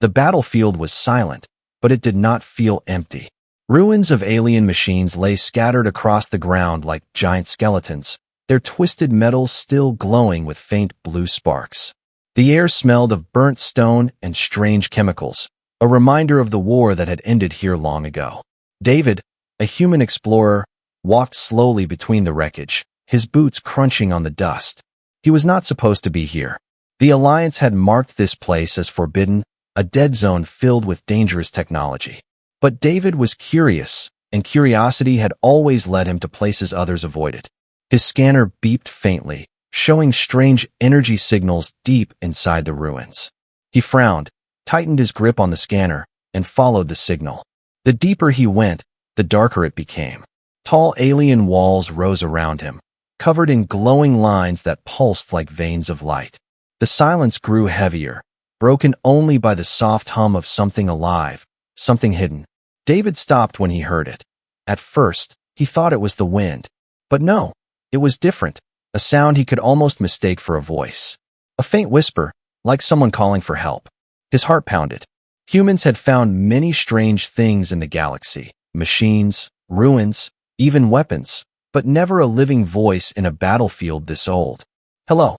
The battlefield was silent, but it did not feel empty. Ruins of alien machines lay scattered across the ground like giant skeletons, their twisted metals still glowing with faint blue sparks. The air smelled of burnt stone and strange chemicals, a reminder of the war that had ended here long ago. David, a human explorer, walked slowly between the wreckage, his boots crunching on the dust. He was not supposed to be here. The Alliance had marked this place as forbidden, a dead zone filled with dangerous technology. But David was curious, and curiosity had always led him to places others avoided. His scanner beeped faintly, showing strange energy signals deep inside the ruins. He frowned, tightened his grip on the scanner, and followed the signal. The deeper he went, the darker it became. Tall alien walls rose around him, covered in glowing lines that pulsed like veins of light. The silence grew heavier, broken only by the soft hum of something alive, something hidden. David stopped when he heard it. At first, he thought it was the wind. But no, it was different, a sound he could almost mistake for a voice. A faint whisper, like someone calling for help. His heart pounded. Humans had found many strange things in the galaxy, machines, ruins, even weapons, but never a living voice in a battlefield this old. "Hello,"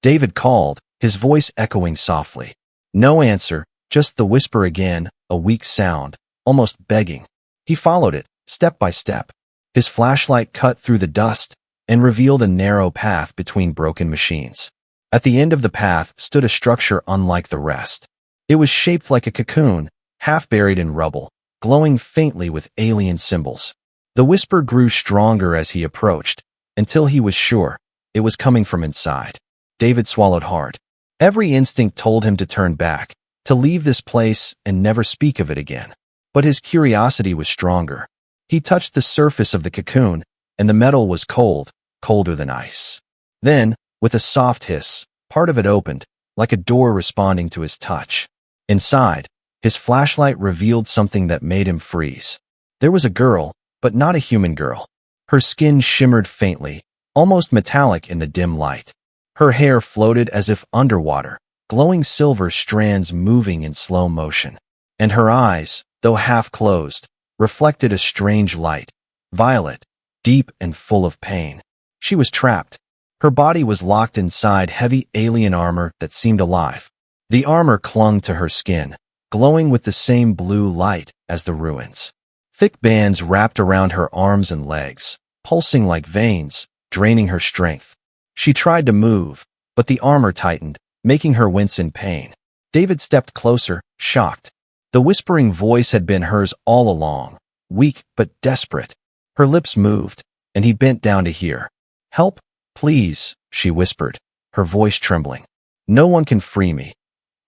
David called, his voice echoing softly. No answer, just the whisper again, a weak sound, almost begging. He followed it, step by step. His flashlight cut through the dust and revealed a narrow path between broken machines. At the end of the path stood a structure unlike the rest. It was shaped like a cocoon, half buried in rubble, glowing faintly with alien symbols. The whisper grew stronger as he approached, until he was sure it was coming from inside. David swallowed hard. Every instinct told him to turn back, to leave this place and never speak of it again. But his curiosity was stronger. He touched the surface of the cocoon, and the metal was cold, colder than ice. Then, with a soft hiss, part of it opened, like a door responding to his touch. Inside, his flashlight revealed something that made him freeze. There was a girl, but not a human girl. Her skin shimmered faintly, almost metallic in the dim light. Her hair floated as if underwater, glowing silver strands moving in slow motion. And her eyes, though half closed, reflected a strange light, violet, deep and full of pain. She was trapped. Her body was locked inside heavy alien armor that seemed alive. The armor clung to her skin, glowing with the same blue light as the ruins. Thick bands wrapped around her arms and legs, pulsing like veins, draining her strength. She tried to move, but the armor tightened, making her wince in pain. David stepped closer, shocked. The whispering voice had been hers all along, weak but desperate. Her lips moved, and he bent down to hear. "Help, please," she whispered, her voice trembling. "No one can free me.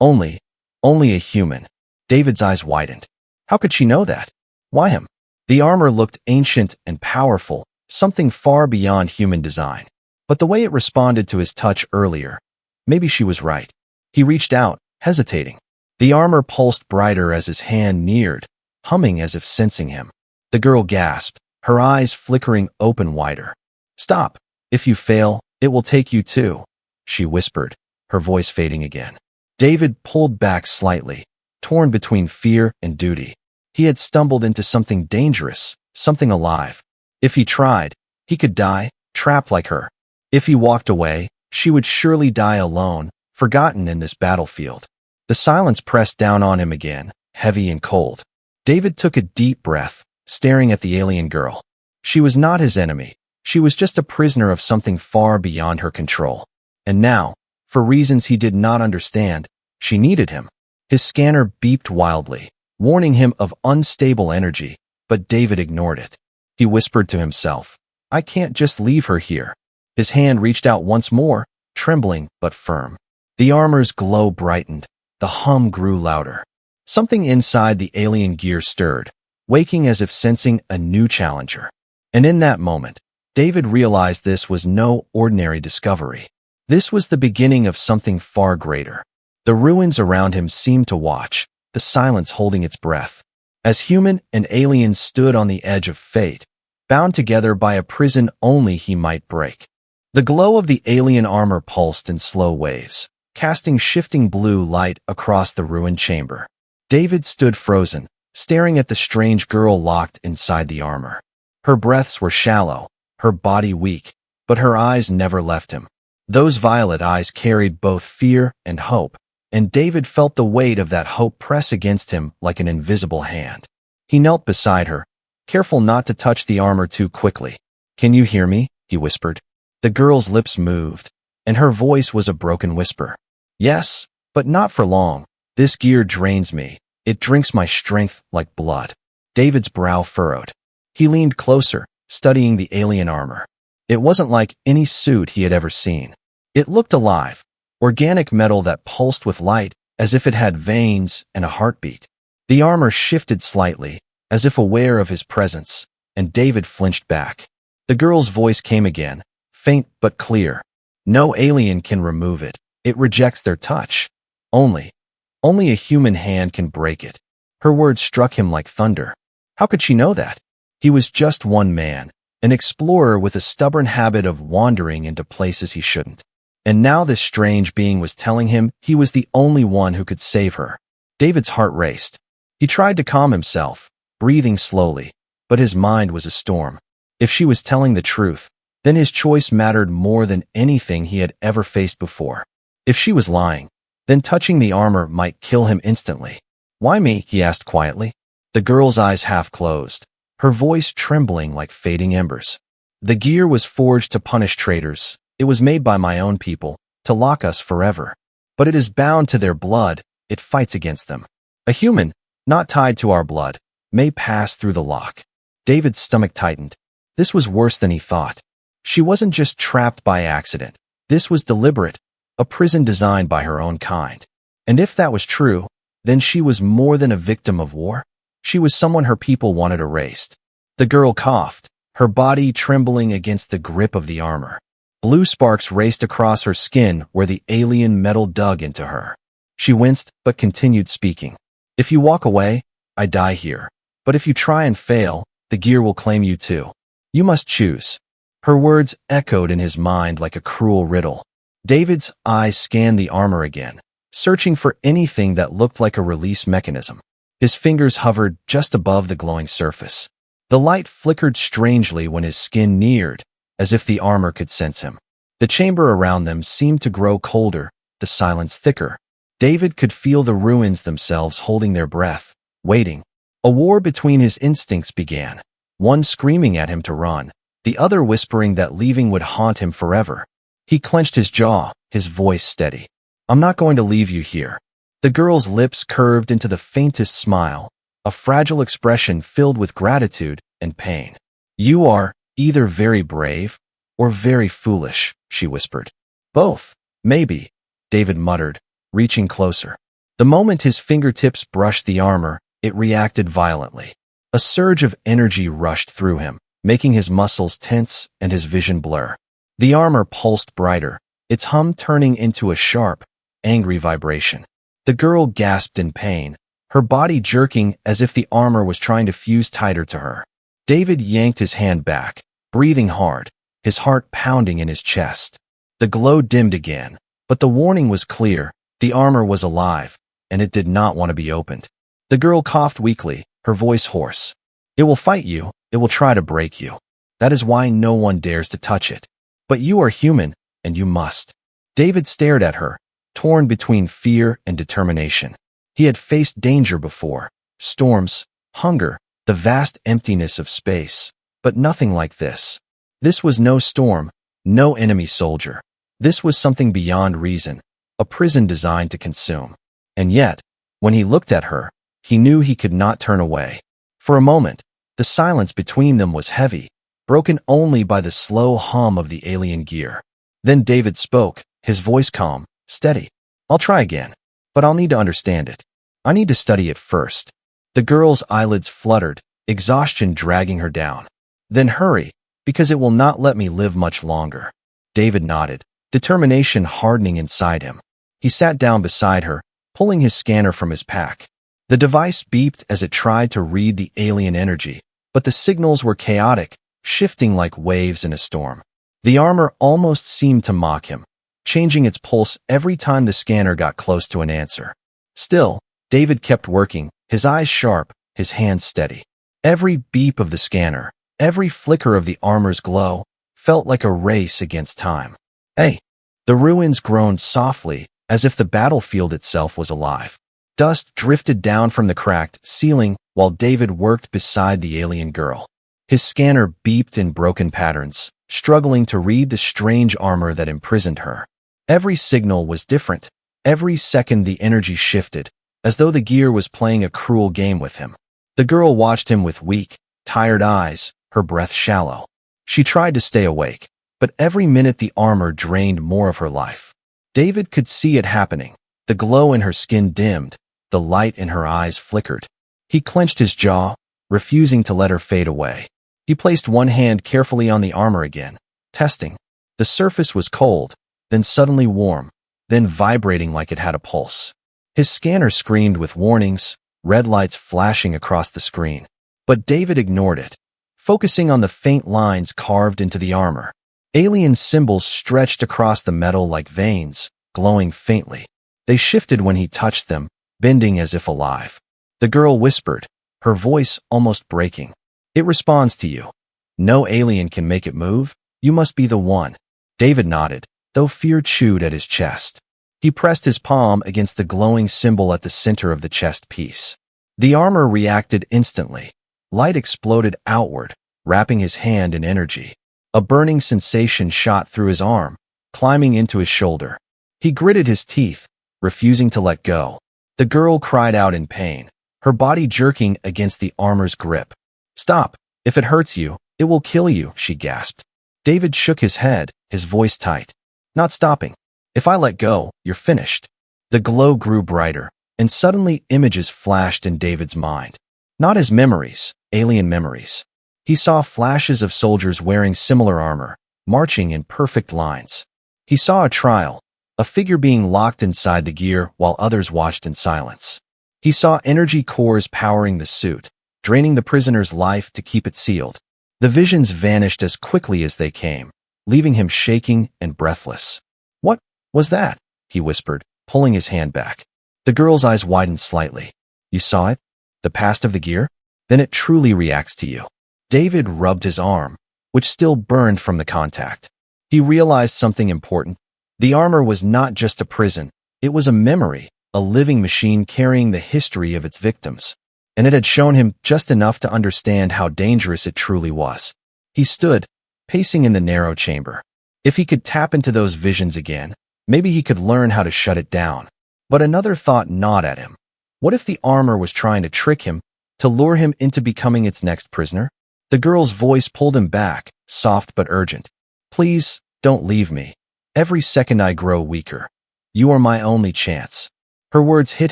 Only a human." David's eyes widened. How could she know that? Why him? The armor looked ancient and powerful, something far beyond human design. But the way it responded to his touch earlier, maybe she was right. He reached out, hesitating. The armor pulsed brighter as his hand neared, humming as if sensing him. The girl gasped, her eyes flickering open wider. "Stop. If you fail, it will take you too," she whispered, her voice fading again. David pulled back slightly, torn between fear and duty. He had stumbled into something dangerous, something alive. If he tried, he could die, trapped like her. If he walked away, she would surely die alone, forgotten in this battlefield. The silence pressed down on him again, heavy and cold. David took a deep breath, staring at the alien girl. She was not his enemy. She was just a prisoner of something far beyond her control. And now, for reasons he did not understand, she needed him. His scanner beeped wildly, warning him of unstable energy, but David ignored it. He whispered to himself, "I can't just leave her here." His hand reached out once more, trembling but firm. The armor's glow brightened. The hum grew louder. Something inside the alien gear stirred, waking as if sensing a new challenger. And in that moment, David realized this was no ordinary discovery. This was the beginning of something far greater. The ruins around him seemed to watch, the silence holding its breath. As human and alien stood on the edge of fate, bound together by a prison only he might break. The glow of the alien armor pulsed in slow waves, casting shifting blue light across the ruined chamber. David stood frozen, staring at the strange girl locked inside the armor. Her breaths were shallow, her body weak, but her eyes never left him. Those violet eyes carried both fear and hope, and David felt the weight of that hope press against him like an invisible hand. He knelt beside her, careful not to touch the armor too quickly. "Can you hear me?" he whispered. The girl's lips moved, and her voice was a broken whisper. "Yes, but not for long. This gear drains me. It drinks my strength like blood." David's brow furrowed. He leaned closer, studying the alien armor. It wasn't like any suit he had ever seen. It looked alive, organic metal that pulsed with light as if it had veins and a heartbeat. The armor shifted slightly, as if aware of his presence, and David flinched back. The girl's voice came again, faint but clear. "No alien can remove it. It rejects their touch. Only a human hand can break it." Her words struck him like thunder. How could she know that? He was just one man, an explorer with a stubborn habit of wandering into places he shouldn't. And now this strange being was telling him he was the only one who could save her. David's heart raced. He tried to calm himself, breathing slowly, but his mind was a storm. If she was telling the truth, then his choice mattered more than anything he had ever faced before. If she was lying, then touching the armor might kill him instantly. "Why me?" he asked quietly. The girl's eyes half closed, her voice trembling like fading embers. "The gear was forged to punish traitors. It was made by my own people, to lock us forever. But it is bound to their blood. It fights against them. A human, not tied to our blood, may pass through the lock." David's stomach tightened. This was worse than he thought. She wasn't just trapped by accident. This was deliberate, a prison designed by her own kind. And if that was true, then she was more than a victim of war. She was someone her people wanted erased. The girl coughed, her body trembling against the grip of the armor. Blue sparks raced across her skin where the alien metal dug into her. She winced, but continued speaking. "If you walk away, I die here. But if you try and fail, the gear will claim you too. You must choose." Her words echoed in his mind like a cruel riddle. David's eyes scanned the armor again, searching for anything that looked like a release mechanism. His fingers hovered just above the glowing surface. The light flickered strangely when his skin neared, as if the armor could sense him. The chamber around them seemed to grow colder, the silence thicker. David could feel the ruins themselves holding their breath, waiting. A war between his instincts began, one screaming at him to run, the other whispering that leaving would haunt him forever. He clenched his jaw, his voice steady. "I'm not going to leave you here." The girl's lips curved into the faintest smile, a fragile expression filled with gratitude and pain. "You are either very brave or very foolish," she whispered. "Both, maybe," David muttered, reaching closer. The moment his fingertips brushed the armor, it reacted violently. A surge of energy rushed through him, making his muscles tense and his vision blur. The armor pulsed brighter, its hum turning into a sharp, angry vibration. The girl gasped in pain, her body jerking as if the armor was trying to fuse tighter to her. David yanked his hand back, breathing hard, his heart pounding in his chest. The glow dimmed again, but the warning was clear. The armor was alive, and it did not want to be opened. The girl coughed weakly, her voice hoarse. "It will fight you. It will try to break you. That is why no one dares to touch it. But you are human, and you must." David stared at her, torn between fear and determination. He had faced danger before, storms, hunger, the vast emptiness of space, but nothing like this. This was no storm, no enemy soldier. This was something beyond reason, a prison designed to consume. And yet, when he looked at her, he knew he could not turn away. For a moment, the silence between them was heavy, broken only by the slow hum of the alien gear. Then David spoke, his voice calm, steady. "I'll try again, but I'll need to understand it. I need to study it first." The girl's eyelids fluttered, exhaustion dragging her down. "Then hurry, because it will not let me live much longer." David nodded, determination hardening inside him. He sat down beside her, pulling his scanner from his pack. The device beeped as it tried to read the alien energy, but the signals were chaotic, shifting like waves in a storm. The armor almost seemed to mock him, changing its pulse every time the scanner got close to an answer. Still, David kept working, his eyes sharp, his hands steady. Every beep of the scanner, every flicker of the armor's glow, felt like a race against time. Hey! The ruins groaned softly, as if the battlefield itself was alive. Dust drifted down from the cracked ceiling while David worked beside the alien girl. His scanner beeped in broken patterns, struggling to read the strange armor that imprisoned her. Every signal was different. Every second the energy shifted, as though the gear was playing a cruel game with him. The girl watched him with weak, tired eyes, her breath shallow. She tried to stay awake, but every minute the armor drained more of her life. David could see it happening. The glow in her skin dimmed, the light in her eyes flickered. He clenched his jaw, refusing to let her fade away. He placed one hand carefully on the armor again, testing. The surface was cold, then suddenly warm, then vibrating like it had a pulse. His scanner screamed with warnings, red lights flashing across the screen. But David ignored it, focusing on the faint lines carved into the armor. Alien symbols stretched across the metal like veins, glowing faintly. They shifted when he touched them, bending as if alive. The girl whispered, her voice almost breaking. It responds to you. No alien can make it move. You must be the one. David nodded, though fear chewed at his chest. He pressed his palm against the glowing symbol at the center of the chest piece. The armor reacted instantly. Light exploded outward, wrapping his hand in energy. A burning sensation shot through his arm, climbing into his shoulder. He gritted his teeth, refusing to let go. The girl cried out in pain, her body jerking against the armor's grip. Stop! If it hurts you, it will kill you, she gasped. David shook his head, his voice tight. Not stopping. If I let go, you're finished. The glow grew brighter, and suddenly images flashed in David's mind. Not his memories, alien memories. He saw flashes of soldiers wearing similar armor, marching in perfect lines. He saw a trial, a figure being locked inside the gear while others watched in silence. He saw energy cores powering the suit, draining the prisoner's life to keep it sealed. The visions vanished as quickly as they came, leaving him shaking and breathless. What was that? He whispered, pulling his hand back. The girl's eyes widened slightly. You saw it? The past of the gear? Then it truly reacts to you. David rubbed his arm, which still burned from the contact. He realized something important. The armor was not just a prison. It was a memory, a living machine carrying the history of its victims. And it had shown him just enough to understand how dangerous it truly was. He stood, pacing in the narrow chamber. If he could tap into those visions again, maybe he could learn how to shut it down. But another thought gnawed at him. What if the armor was trying to trick him, to lure him into becoming its next prisoner? The girl's voice pulled him back, soft but urgent. Please, don't leave me. Every second I grow weaker. You are my only chance. Her words hit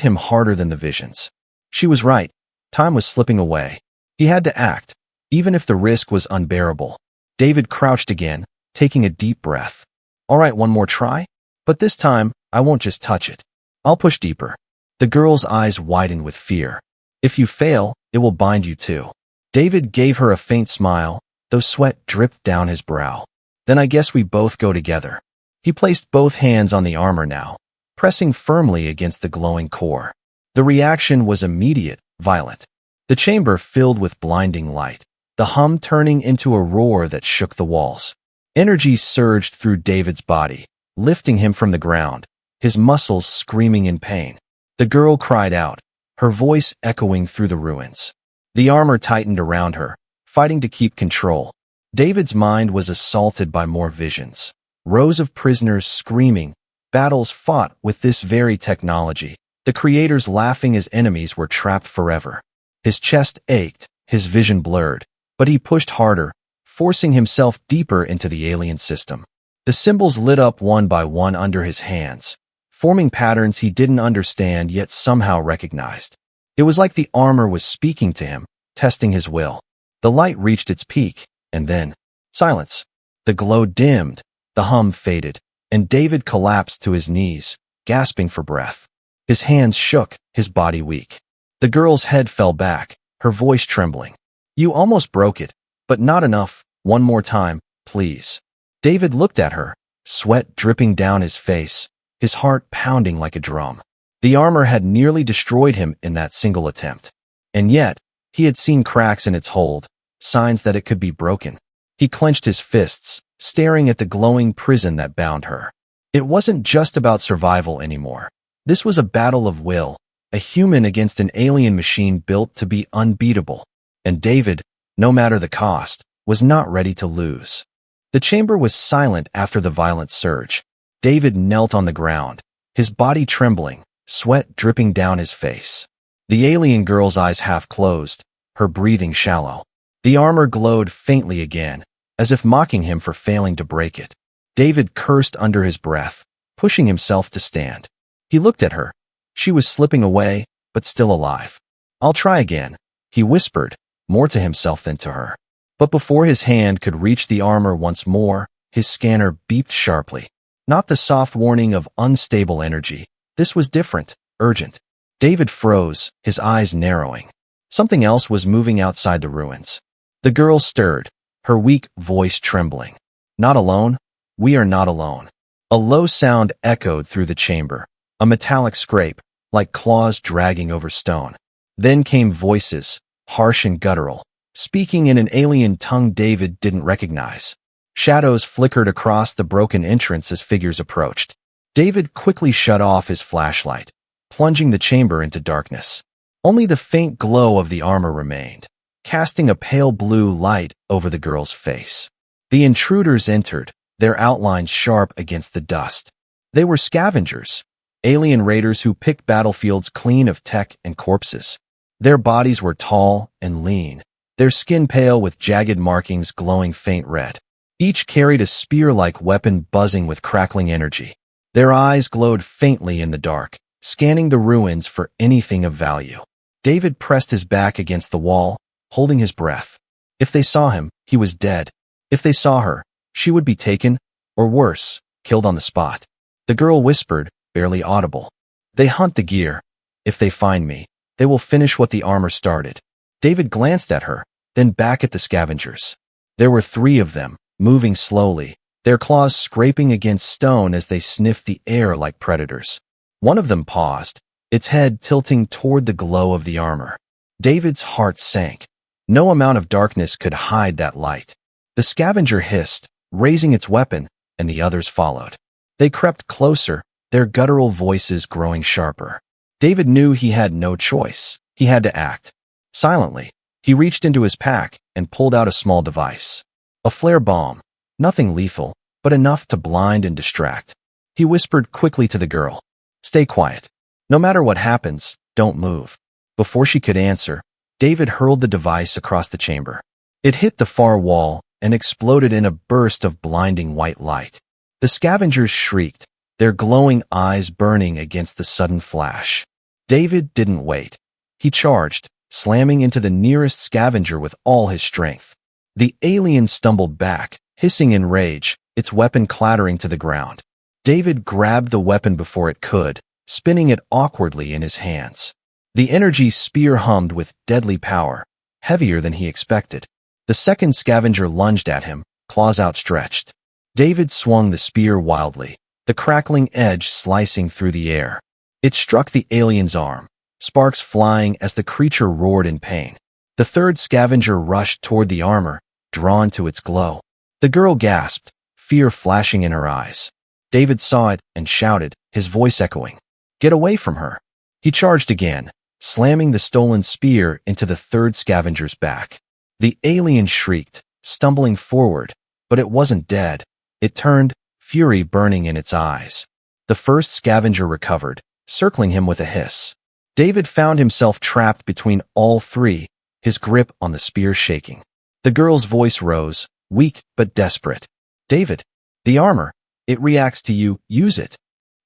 him harder than the visions. She was right. Time was slipping away. He had to act, even if the risk was unbearable. David crouched again, taking a deep breath. All right, one more try? But this time, I won't just touch it. I'll push deeper. The girl's eyes widened with fear. If you fail, it will bind you too. David gave her a faint smile, though sweat dripped down his brow. Then I guess we both go together. He placed both hands on the armor now, pressing firmly against the glowing core. The reaction was immediate, violent. The chamber filled with blinding light, the hum turning into a roar that shook the walls. Energy surged through David's body, lifting him from the ground, his muscles screaming in pain. The girl cried out, her voice echoing through the ruins. The armor tightened around her, fighting to keep control. David's mind was assaulted by more visions. Rows of prisoners screaming, battles fought with this very technology, the creators laughing as enemies were trapped forever. His chest ached, his vision blurred, but he pushed harder, forcing himself deeper into the alien system. The symbols lit up one by one under his hands, forming patterns he didn't understand yet somehow recognized. It was like the armor was speaking to him, testing his will. The light reached its peak, and then silence. The glow dimmed, the hum faded, and David collapsed to his knees, gasping for breath. His hands shook, his body weak. The girl's head fell back, her voice trembling. You almost broke it, but not enough. One more time, please. David looked at her, sweat dripping down his face, his heart pounding like a drum. The armor had nearly destroyed him in that single attempt. And yet, he had seen cracks in its hold, signs that it could be broken. He clenched his fists, staring at the glowing prison that bound her. It wasn't just about survival anymore. This was a battle of will, a human against an alien machine built to be unbeatable. And David, no matter the cost, was not ready to lose. The chamber was silent after the violent surge. David knelt on the ground, his body trembling, sweat dripping down his face. The alien girl's eyes half closed, her breathing shallow. The armor glowed faintly again, as if mocking him for failing to break it. David cursed under his breath, pushing himself to stand. He looked at her. She was slipping away, but still alive. "I'll try again," he whispered, more to himself than to her. But before his hand could reach the armor once more, his scanner beeped sharply. Not the soft warning of unstable energy. This was different, urgent. David froze, his eyes narrowing. Something else was moving outside the ruins. The girl stirred, her weak voice trembling. "Not alone? We are not alone." A low sound echoed through the chamber, a metallic scrape, like claws dragging over stone. Then came voices, harsh and guttural, speaking in an alien tongue David didn't recognize. Shadows flickered across the broken entrance as figures approached. David quickly shut off his flashlight, plunging the chamber into darkness. Only the faint glow of the armor remained, casting a pale blue light over the girl's face. The intruders entered, their outlines sharp against the dust. They were scavengers, alien raiders who picked battlefields clean of tech and corpses. Their bodies were tall and lean, their skin pale with jagged markings glowing faint red. Each carried a spear-like weapon buzzing with crackling energy. Their eyes glowed faintly in the dark, scanning the ruins for anything of value. David pressed his back against the wall, holding his breath. If they saw him, he was dead. If they saw her, she would be taken, or worse, killed on the spot. The girl whispered, barely audible. "They hunt the gear. If they find me, they will finish what the armor started." David glanced at her, then back at the scavengers. There were 3 of them, moving slowly, their claws scraping against stone as they sniffed the air like predators. One of them paused, its head tilting toward the glow of the armor. David's heart sank. No amount of darkness could hide that light. The scavenger hissed, raising its weapon, and the others followed. They crept closer, their guttural voices growing sharper. David knew he had no choice. He had to act. Silently, he reached into his pack and pulled out a small device. A flare bomb. Nothing lethal, but enough to blind and distract. He whispered quickly to the girl, "Stay quiet. No matter what happens, don't move." Before she could answer, David hurled the device across the chamber. It hit the far wall and exploded in a burst of blinding white light. The scavengers shrieked, their glowing eyes burning against the sudden flash. David didn't wait. He charged, slamming into the nearest scavenger with all his strength. The alien stumbled back, hissing in rage, its weapon clattering to the ground. David grabbed the weapon before it could, spinning it awkwardly in his hands. The energy spear hummed with deadly power, heavier than he expected. The second scavenger lunged at him, claws outstretched. David swung the spear wildly, the crackling edge slicing through the air. It struck the alien's arm, sparks flying as the creature roared in pain. The third scavenger rushed toward the armor, drawn to its glow. The girl gasped, fear flashing in her eyes. David saw it and shouted, his voice echoing, "Get away from her!" He charged again, slamming the stolen spear into the third scavenger's back. The alien shrieked, stumbling forward, but it wasn't dead. It turned, fury burning in its eyes. The first scavenger recovered, circling him with a hiss. David found himself trapped between all 3, his grip on the spear shaking. The girl's voice rose, weak but desperate. "David, the armor, it reacts to you, use it."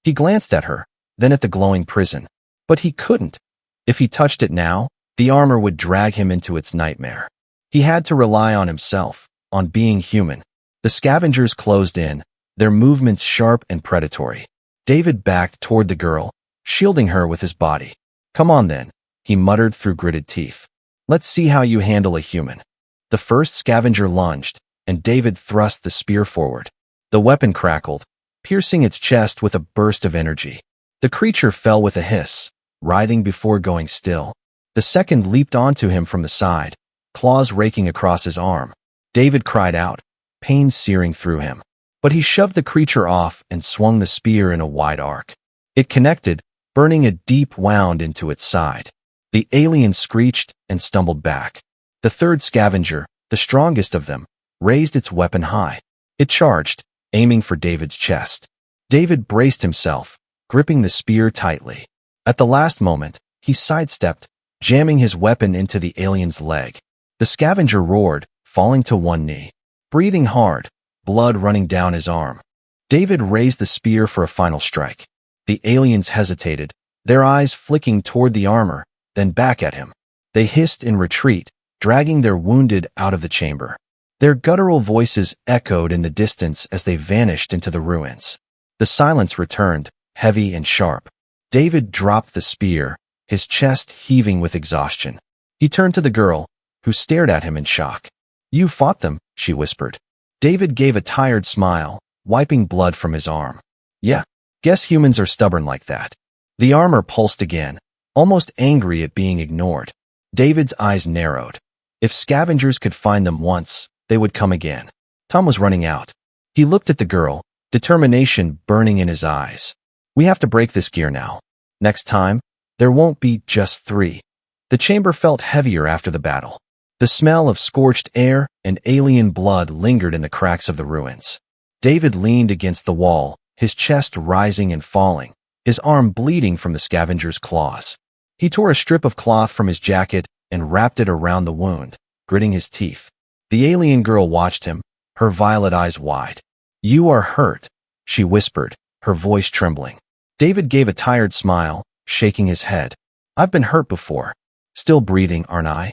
He glanced at her, then at the glowing prison. But he couldn't. If he touched it now, the armor would drag him into its nightmare. He had to rely on himself, on being human. The scavengers closed in, their movements sharp and predatory. David backed toward the girl, shielding her with his body. "Come on then," he muttered through gritted teeth. "Let's see how you handle a human." The first scavenger lunged, and David thrust the spear forward. The weapon crackled, piercing its chest with a burst of energy. The creature fell with a hiss, writhing before going still. The second leaped onto him from the side, claws raking across his arm. David cried out, pain searing through him. But he shoved the creature off and swung the spear in a wide arc. It connected, burning a deep wound into its side. The alien screeched and stumbled back. The third scavenger, the strongest of them, raised its weapon high. It charged, aiming for David's chest. David braced himself, gripping the spear tightly. At the last moment, he sidestepped, jamming his weapon into the alien's leg. The scavenger roared, falling to one knee. Breathing hard, blood running down his arm. David raised the spear for a final strike. The aliens hesitated, their eyes flicking toward the armor, then back at him. They hissed in retreat, dragging their wounded out of the chamber. Their guttural voices echoed in the distance as they vanished into the ruins. The silence returned, heavy and sharp. David dropped the spear, his chest heaving with exhaustion. He turned to the girl, who stared at him in shock. "You fought them," she whispered. David gave a tired smile, wiping blood from his arm. "Yeah, guess humans are stubborn like that." The armor pulsed again, almost angry at being ignored. David's eyes narrowed. If scavengers could find them once, they would come again. Time was running out. He looked at the girl, determination burning in his eyes. "We have to break this gear now. Next time, there won't be just 3. The chamber felt heavier after the battle. The smell of scorched air and alien blood lingered in the cracks of the ruins. David leaned against the wall, his chest rising and falling, his arm bleeding from the scavenger's claws. He tore a strip of cloth from his jacket and wrapped it around the wound, gritting his teeth. The alien girl watched him, her violet eyes wide. "You are hurt," she whispered, her voice trembling. David gave a tired smile, shaking his head. "I've been hurt before. Still breathing, aren't I?"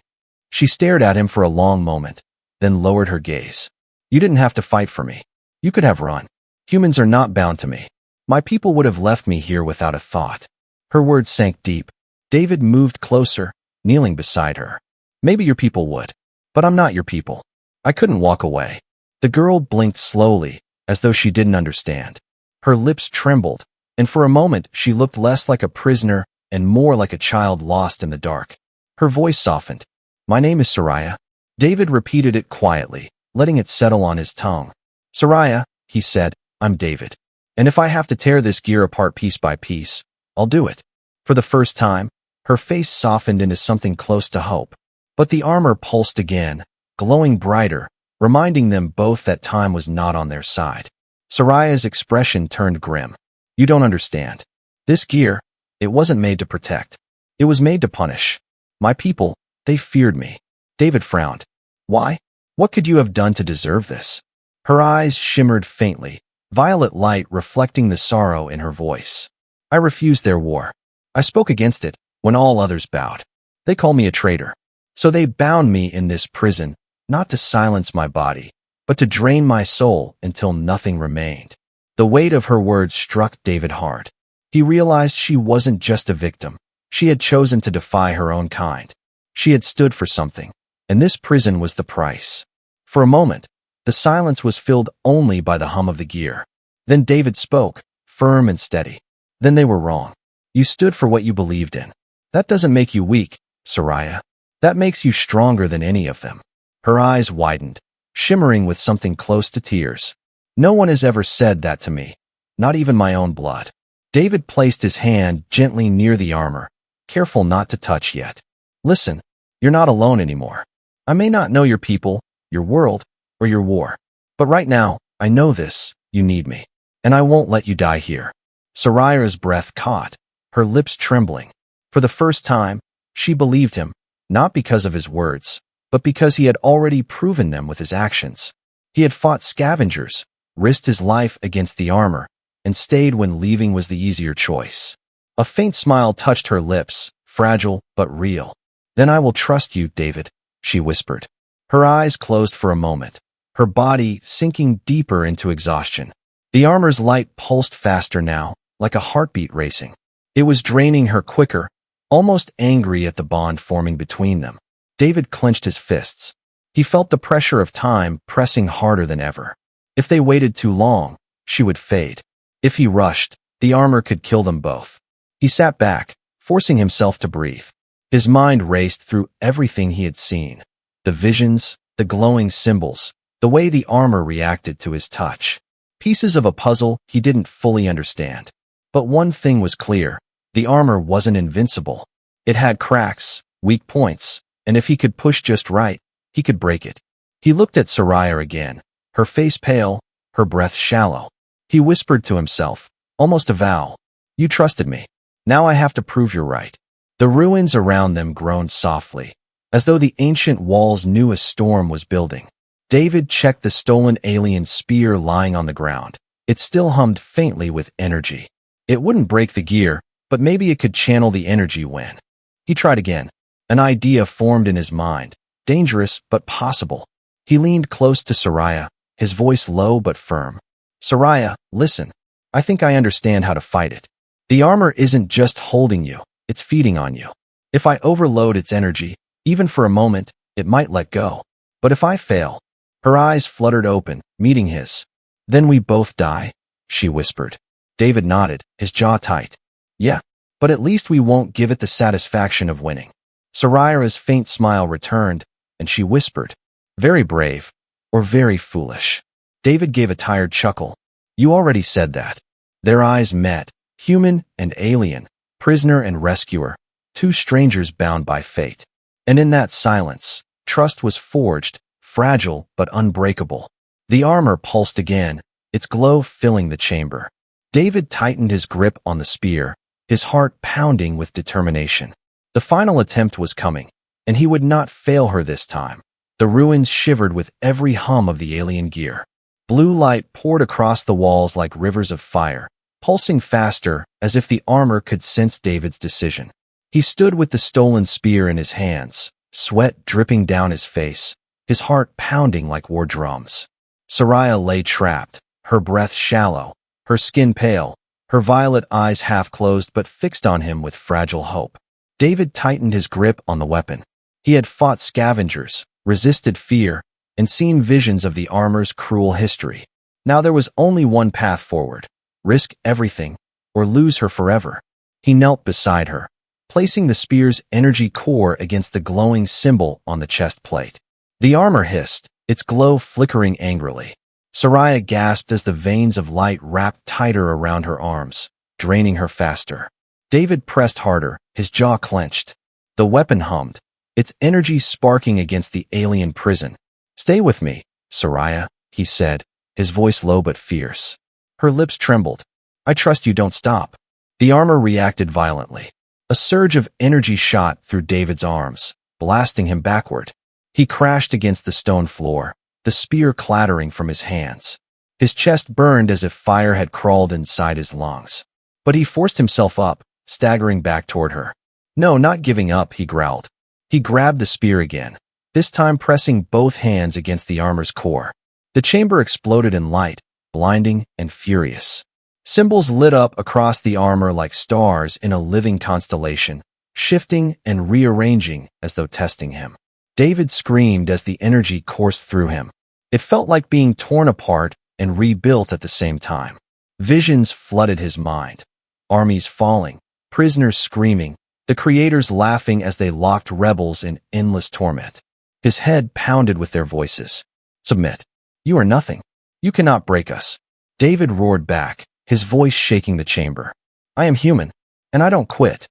She stared at him for a long moment, then lowered her gaze. "You didn't have to fight for me. You could have run. Humans are not bound to me. My people would have left me here without a thought." Her words sank deep. David moved closer, kneeling beside her. "Maybe your people would, but I'm not your people. I couldn't walk away." The girl blinked slowly, as though she didn't understand. Her lips trembled, and for a moment she looked less like a prisoner and more like a child lost in the dark. Her voice softened. "My name is Soraya." David repeated it quietly, letting it settle on his tongue. "Soraya," he said, "I'm David. And if I have to tear this gear apart piece by piece, I'll do it." For the first time, her face softened into something close to hope. But the armor pulsed again, glowing brighter, reminding them both that time was not on their side. Soraya's expression turned grim. "You don't understand. This gear, it wasn't made to protect. It was made to punish. My people, they feared me." David frowned. "Why? What could you have done to deserve this?" Her eyes shimmered faintly, violet light reflecting the sorrow in her voice. "I refused their war. I spoke against it when all others bowed. They call me a traitor. So they bound me in this prison, not to silence my body, but to drain my soul until nothing remained." The weight of her words struck David hard. He realized she wasn't just a victim. She had chosen to defy her own kind. She had stood for something, and this prison was the price. For a moment, the silence was filled only by the hum of the gear. Then David spoke, firm and steady. "Then they were wrong. You stood for what you believed in. That doesn't make you weak, Soraya. That makes you stronger than any of them." Her eyes widened, shimmering with something close to tears. "No one has ever said that to me, not even my own blood." David placed his hand gently near the armor, careful not to touch yet. "Listen, you're not alone anymore. I may not know your people, your world, or your war, but right now, I know this, you need me, and I won't let you die here." Soraya's breath caught, her lips trembling. For the first time, she believed him, not because of his words, but because he had already proven them with his actions. He had fought scavengers, risked his life against the armor, and stayed when leaving was the easier choice. A faint smile touched her lips, fragile but real. "Then I will trust you, David," she whispered. Her eyes closed for a moment, her body sinking deeper into exhaustion. The armor's light pulsed faster now, like a heartbeat racing. It was draining her quicker, almost angry at the bond forming between them. David clenched his fists. He felt the pressure of time pressing harder than ever. If they waited too long, she would fade. If he rushed, the armor could kill them both. He sat back, forcing himself to breathe. His mind raced through everything he had seen. The visions, the glowing symbols, the way the armor reacted to his touch. Pieces of a puzzle he didn't fully understand. But one thing was clear. The armor wasn't invincible. It had cracks, weak points, and if he could push just right, he could break it. He looked at Soraya again, her face pale, her breath shallow. He whispered to himself, almost a vow, "You trusted me. Now I have to prove you're right." The ruins around them groaned softly, as though the ancient walls knew a storm was building. David checked the stolen alien spear lying on the ground. It still hummed faintly with energy. It wouldn't break the gear, but maybe it could channel the energy when. He tried again. An idea formed in his mind, dangerous but possible. He leaned close to Soraya, his voice low but firm. "Soraya, listen. I think I understand how to fight it. The armor isn't just holding you, it's feeding on you. If I overload its energy, even for a moment, it might let go. But if I fail..." Her eyes fluttered open, meeting his. "Then we both die?" she whispered. David nodded, his jaw tight. "Yeah, but at least we won't give it the satisfaction of winning." Soraya's faint smile returned, and she whispered, "Very brave, or very foolish." David gave a tired chuckle. "You already said that." Their eyes met, human and alien, prisoner and rescuer, two strangers bound by fate. And in that silence, trust was forged, fragile but unbreakable. The armor pulsed again, its glow filling the chamber. David tightened his grip on the spear, his heart pounding with determination. The final attempt was coming, and he would not fail her this time. The ruins shivered with every hum of the alien gear. Blue light poured across the walls like rivers of fire, pulsing faster as if the armor could sense David's decision. He stood with the stolen spear in his hands, sweat dripping down his face, his heart pounding like war drums. Soraya lay trapped, her breath shallow, her skin pale, her violet eyes half closed but fixed on him with fragile hope. David tightened his grip on the weapon. He had fought scavengers, resisted fear, and seen visions of the armor's cruel history. Now there was only one path forward: risk everything, or lose her forever. He knelt beside her, placing the spear's energy core against the glowing symbol on the chest plate. The armor hissed, its glow flickering angrily. Soraya gasped as the veins of light wrapped tighter around her arms, draining her faster. David pressed harder, his jaw clenched. The weapon hummed, its energy sparking against the alien prison. "Stay with me, Soraya," he said, his voice low but fierce. Her lips trembled. "I trust you, don't stop." The armor reacted violently. A surge of energy shot through David's arms, blasting him backward. He crashed against the stone floor, the spear clattering from his hands. His chest burned as if fire had crawled inside his lungs. But he forced himself up, staggering back toward her. "No, not giving up," he growled. He grabbed the spear again, this time pressing both hands against the armor's core. The chamber exploded in light, blinding and furious. Symbols lit up across the armor like stars in a living constellation, shifting and rearranging as though testing him. David screamed as the energy coursed through him. It felt like being torn apart and rebuilt at the same time. Visions flooded his mind. Armies falling, prisoners screaming, the creators laughing as they locked rebels in endless torment. His head pounded with their voices. "Submit. You are nothing. You cannot break us." David roared back, his voice shaking the chamber. "I am human, and I don't quit."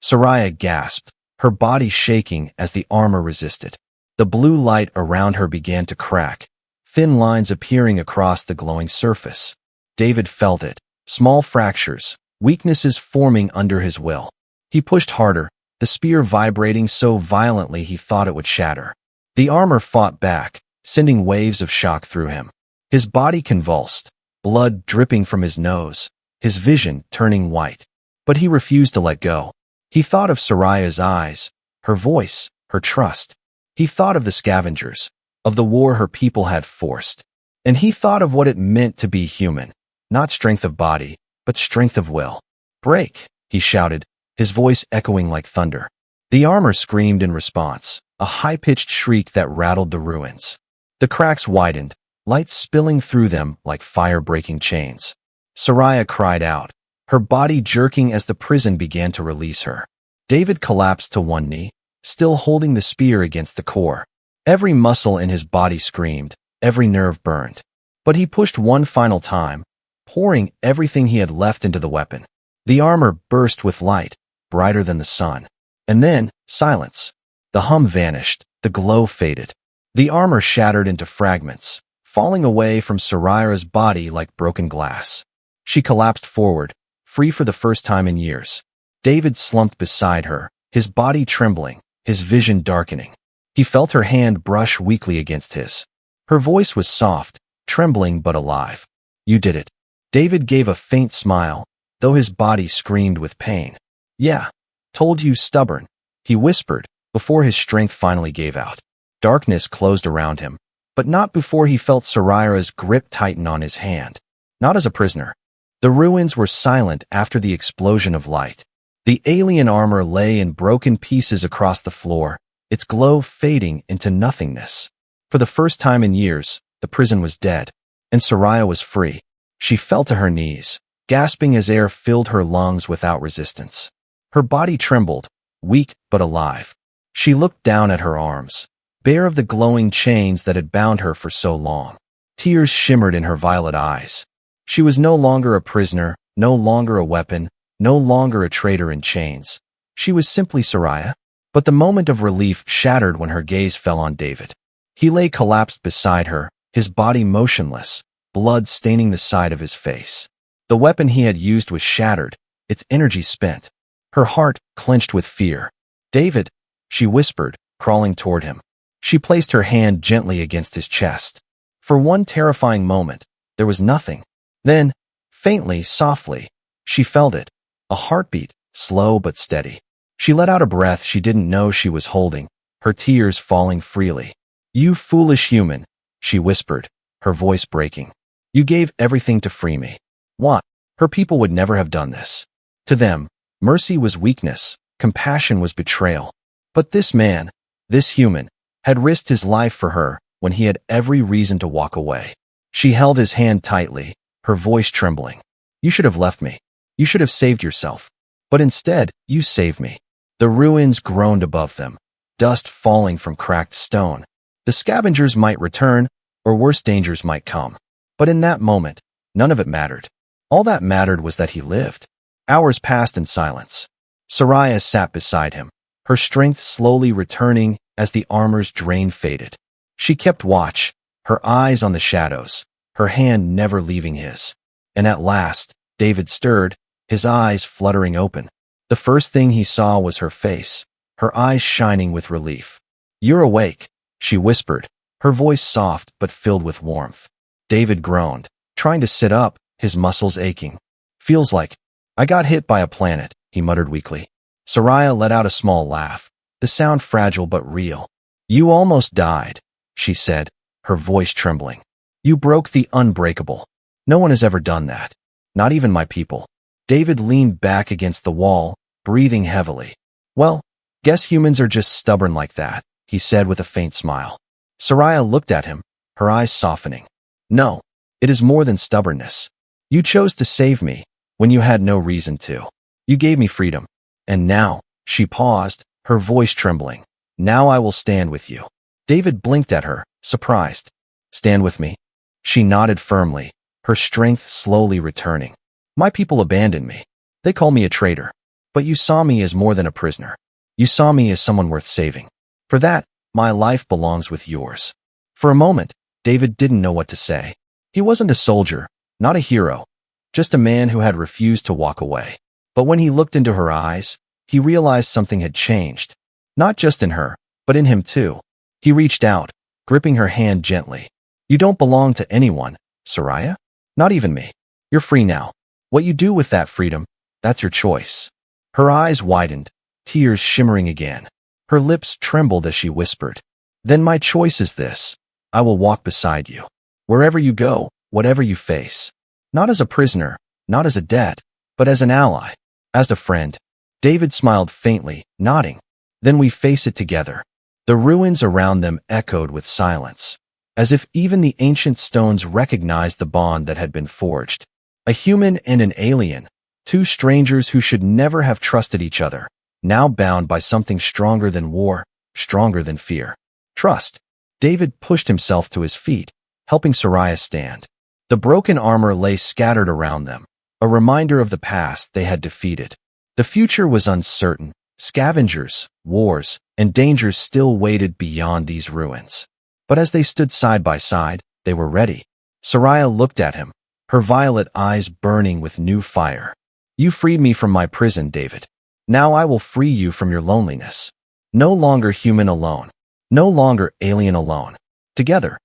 Soraya gasped, her body shaking as the armor resisted. The blue light around her began to crack, thin lines appearing across the glowing surface. David felt it, small fractures, weaknesses forming under his will. He pushed harder, the spear vibrating so violently he thought it would shatter. The armor fought back, sending waves of shock through him. His body convulsed, blood dripping from his nose, his vision turning white. But he refused to let go. He thought of Soraya's eyes, her voice, her trust. He thought of the scavengers, of the war her people had forced. And he thought of what it meant to be human, not strength of body, but strength of will. "Break," he shouted, his voice echoing like thunder. The armor screamed in response, a high-pitched shriek that rattled the ruins. The cracks widened, light spilling through them like fire-breaking chains. Soraya cried out, her body jerking as the prison began to release her. David collapsed to one knee, still holding the spear against the core. Every muscle in his body screamed, every nerve burned. But he pushed one final time, pouring everything he had left into the weapon. The armor burst with light, brighter than the sun. And then, silence. The hum vanished, the glow faded. The armor shattered into fragments, falling away from Sariah's body like broken glass. She collapsed forward, free for the first time in years. David slumped beside her, his body trembling, his vision darkening. He felt her hand brush weakly against his. Her voice was soft, trembling but alive. "You did it." David gave a faint smile, though his body screamed with pain. "Yeah, told you, stubborn," he whispered, before his strength finally gave out. Darkness closed around him, but not before he felt Sariah's grip tighten on his hand. Not as a prisoner. The ruins were silent after the explosion of light. The alien armor lay in broken pieces across the floor, its glow fading into nothingness. For the first time in years, the prison was dead, and Sariah was free. She fell to her knees, gasping as air filled her lungs without resistance. Her body trembled, weak but alive. She looked down at her arms, bare of the glowing chains that had bound her for so long. Tears shimmered in her violet eyes. She was no longer a prisoner, no longer a weapon, no longer a traitor in chains. She was simply Sariah. But the moment of relief shattered when her gaze fell on David. He lay collapsed beside her, his body motionless, blood staining the side of his face. The weapon he had used was shattered, its energy spent. Her heart clenched with fear. "David," she whispered, crawling toward him. She placed her hand gently against his chest. For one terrifying moment, there was nothing. Then, faintly, softly, she felt it, a heartbeat, slow but steady. She let out a breath she didn't know she was holding, her tears falling freely. "You foolish human," she whispered, her voice breaking. "You gave everything to free me. What? Her people would never have done this. To them, mercy was weakness, compassion was betrayal. But this man, this human, had risked his life for her when he had every reason to walk away." She held his hand tightly, her voice trembling. "You should have left me. You should have saved yourself. But instead, you saved me." The ruins groaned above them, dust falling from cracked stone. The scavengers might return, or worse dangers might come. But in that moment, none of it mattered. All that mattered was that he lived. Hours passed in silence. Sariah sat beside him, her strength slowly returning as the armor's drain faded. She kept watch, her eyes on the shadows, her hand never leaving his. And at last, David stirred, his eyes fluttering open. The first thing he saw was her face, her eyes shining with relief. "You're awake," she whispered, her voice soft but filled with warmth. David groaned, trying to sit up, his muscles aching. "Feels like I got hit by a planet," he muttered weakly. Sariah let out a small laugh, the sound fragile but real. "You almost died," she said, her voice trembling. "You broke the unbreakable. No one has ever done that. Not even my people." David leaned back against the wall, breathing heavily. "Well, guess humans are just stubborn like that," he said with a faint smile. Sariah looked at him, her eyes softening. "No, it is more than stubbornness. You chose to save me when you had no reason to. You gave me freedom. And now," she paused, her voice trembling, "now I will stand with you." David blinked at her, surprised. "Stand with me?" She nodded firmly, her strength slowly returning. "My people abandoned me. They call me a traitor. But you saw me as more than a prisoner. You saw me as someone worth saving. For that, my life belongs with yours." For a moment, David didn't know what to say. He wasn't a soldier, not a hero, just a man who had refused to walk away. But when he looked into her eyes, he realized something had changed. Not just in her, but in him too. He reached out, gripping her hand gently. "You don't belong to anyone, Sariah. Not even me. You're free now. What you do with that freedom, that's your choice." Her eyes widened, tears shimmering again. Her lips trembled as she whispered, "Then my choice is this. I will walk beside you. Wherever you go, whatever you face. Not as a prisoner, not as a debt, but as an ally, as a friend." David smiled faintly, nodding. "Then we face it together." The ruins around them echoed with silence, as if even the ancient stones recognized the bond that had been forged. A human and an alien, Two strangers who should never have trusted each other, now bound by something stronger than war, stronger than fear. Trust. David pushed himself to his feet, helping Soraya stand. The broken armor lay scattered around them, a reminder of the past they had defeated. The future was uncertain. Scavengers, wars, and dangers still waited beyond these ruins. But as they stood side by side, they were ready. Soraya looked at him, her violet eyes burning with new fire. You freed me from my prison, David. Now I will free you from your loneliness. No longer human alone. No longer alien alone. Together.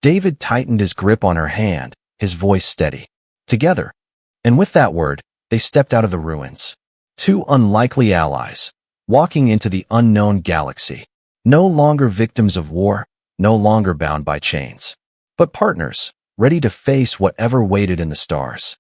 David tightened his grip on her hand, his voice steady. Together. And with that word, they stepped out of the ruins. Two unlikely allies, walking into the unknown galaxy. No longer victims of war, no longer bound by chains. But partners, ready to face whatever waited in the stars.